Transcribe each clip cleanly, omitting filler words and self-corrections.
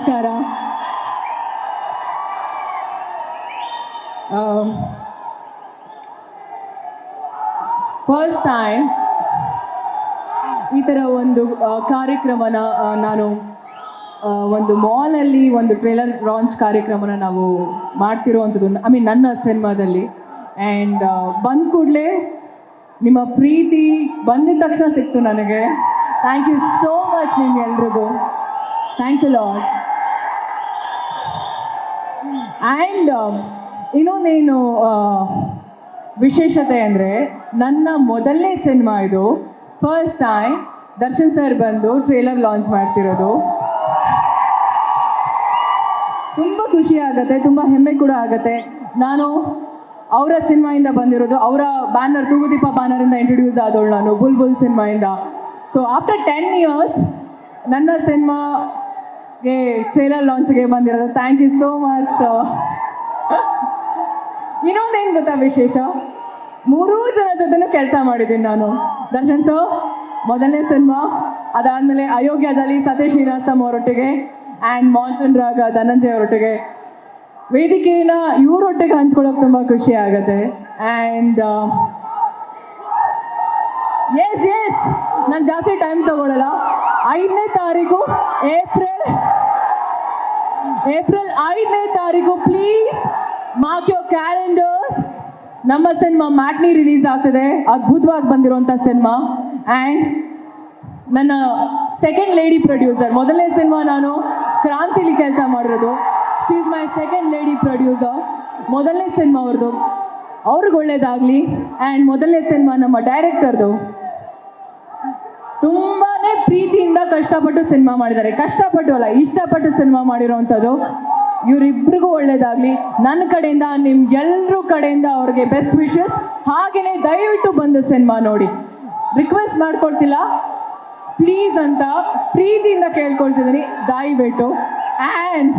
ನಮಸ್ಕಾರ. First time ಈ ಥರ ಒಂದು ಕಾರ್ಯಕ್ರಮನ ನಾನು ಒಂದು ಮಾಲಲ್ಲಿ ಒಂದು ಟ್ರೇಲರ್ ಲಾಂಚ್ ಕಾರ್ಯಕ್ರಮನ ನಾವು ಮಾಡ್ತಿರೋವಂಥದ್ದು, ನನ್ನ ಸಿನಿಮಾದಲ್ಲಿ. ಆ್ಯಂಡ್ ಬಂದ ಕೂಡಲೇ ನಿಮ್ಮ ಪ್ರೀತಿ ಬಂದಿದ ತಕ್ಷಣ ಸಿಕ್ತು ನನಗೆ. ಥ್ಯಾಂಕ್ ಯು ಸೋ ಮಚ್ ನಿಮ್ಗೆಲ್ರಿಗೂ. Thanks a lot. ಆ್ಯಂಡ್ ಇನ್ನೊಂದೇನು ವಿಶೇಷತೆ ಅಂದರೆ, ನನ್ನ ಮೊದಲನೇ ಸಿನಿಮಾ ಇದು. ಫಸ್ಟ್ ಟೈಮ್ ದರ್ಶನ್ ಸರ್ ಬಂದು ಟ್ರೇಲರ್ ಲಾಂಚ್ ಮಾಡ್ತಿರೋದು. ತುಂಬ ಖುಷಿ ಆಗುತ್ತೆ, ತುಂಬ ಹೆಮ್ಮೆ ಕೂಡ ಆಗುತ್ತೆ. ನಾನು ಅವರ ಸಿನಿಮಾಯಿಂದ ಬಂದಿರೋದು, ಅವರ ಬ್ಯಾನರ್ ತೂಗುದೀಪ ಬ್ಯಾನರಿಂದ ಇಂಟ್ರೊಡ್ಯೂಸ್ ಆದವಳು ನಾನು, ಬುಲ್ ಸಿನಿಮಾಯಿಂದ. ಸೊ ಆಫ್ಟರ್ 10 years ನನ್ನ ಸಿನಿಮಾಗೆ ಟ್ರೇಲರ್ ಲಾಂಚ್ಗೆ ಬಂದಿರೋದು. Thank you so much. ಇನ್ನೊಂದೇನು ಗೊತ್ತಾ ವಿಶೇಷ, 3 ಜನ ಜೊತೆನೂ ಕೆಲಸ ಮಾಡಿದ್ದೀನಿ ನಾನು. ದರ್ಶನ್ ಸರ್ ಮೊದಲನೇ ಸಿನಿಮಾ, ಅದಾದಮೇಲೆ ಅಯೋಗ್ಯದಲ್ಲಿ ಸತೀಶ್ ಶ್ರೀನಿವಾಸಂ ಅವರೊಟ್ಟಿಗೆ, ಆ್ಯಂಡ್ ಮಾನ್ಸೂನ್ ರಾಗ ಧನಂಜಯ್ ಅವರೊಟ್ಟಿಗೆ. ವೇದಿಕೆನ ಇವರೊಟ್ಟಿಗೆ ಹಂಚ್ಕೊಳ್ಳೋಕೆ ತುಂಬ ಖುಷಿ ಆಗುತ್ತೆ. ಆ್ಯಂಡ್ ಎಸ್ ನಾನು ಜಾಸ್ತಿ ಟೈಮ್ ತಗೊಳ್ಳಲ್ಲ. 5ನೇ ತಾರೀಕು ಏಪ್ರಿಲ್ 5ನೇ ತಾರೀಕು ಪ್ಲೀಸ್ ಮಾರ್ಕ್ ಯೋರ್ ಕ್ಯಾಲೆಂಡರ್ಸ್. ನಮ್ಮ ಸಿನಿಮಾ ಮ್ಯಾಟ್ನಿ ರಿಲೀಸ್ ಆಗ್ತದೆ, ಅದ್ಭುತವಾಗಿ ಬಂದಿರುವಂಥ ಸಿನಿಮಾ. ಆ್ಯಂಡ್ ನನ್ನ ಸೆಕೆಂಡ್ ಲೇಡಿ ಪ್ರೊಡ್ಯೂಸರ್, ಮೊದಲನೇ ಸಿನಿಮಾ ನಾನು ಕ್ರಾಂತಿಲಿ ಕೆಲಸ ಮಾಡಿರೋದು. She is my second lady producer. ಮೊದಲನೇ ಸಿನಿಮಾ ಅವ್ರದ್ದು, ಅವ್ರಿಗೆ ಒಳ್ಳೇದಾಗಲಿ. ಆ್ಯಂಡ್ ಮೊದಲನೇ ಸಿನಿಮಾ ನಮ್ಮ ಡೈರೆಕ್ಟರ್ದು. ತುಂಬಾ ಪ್ರೀತಿಯಿಂದ ಕಷ್ಟಪಟ್ಟು ಸಿನಿಮಾ ಮಾಡಿದ್ದಾರೆ. ಕಷ್ಟಪಟ್ಟು ಅಲ್ಲ, ಇಷ್ಟಪಟ್ಟು ಸಿನಿಮಾ ಮಾಡಿರೋವಂಥದ್ದು. ಇವರಿಬ್ರಿಗೂ ಒಳ್ಳೇದಾಗಲಿ. ನನ್ನ ಕಡೆಯಿಂದ, ನಿಮ್ಗೆಲ್ಲರೂ ಕಡೆಯಿಂದ ಅವ್ರಿಗೆ ಬೆಸ್ಟ್ ವಿಶಸ್. ಹಾಗೆಯೇ ದಯವಿಟ್ಟು ಬಂದು ಸಿನಿಮಾ ನೋಡಿ. ರಿಕ್ವೆಸ್ಟ್ ಮಾಡ್ಕೊಳ್ತಿಲ್ಲ, ಪ್ಲೀಸ್ ಅಂತ ಪ್ರೀತಿಯಿಂದ ಕೇಳ್ಕೊಳ್ತಿದ್ದೀನಿ, ದಯವಿಟ್ಟು. And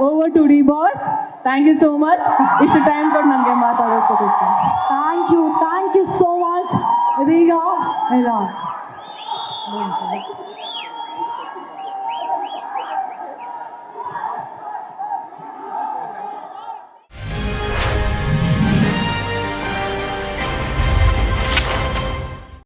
over to D Boss. Thank you so much, ಇಷ್ಟು ಟೈಮ್ ಕೊಟ್ಟು ನನಗೆ ಮಾತಾಡೋಕ್ಕೆ. Thank you so much. ಇದೀಗ ಇಲ್ಲ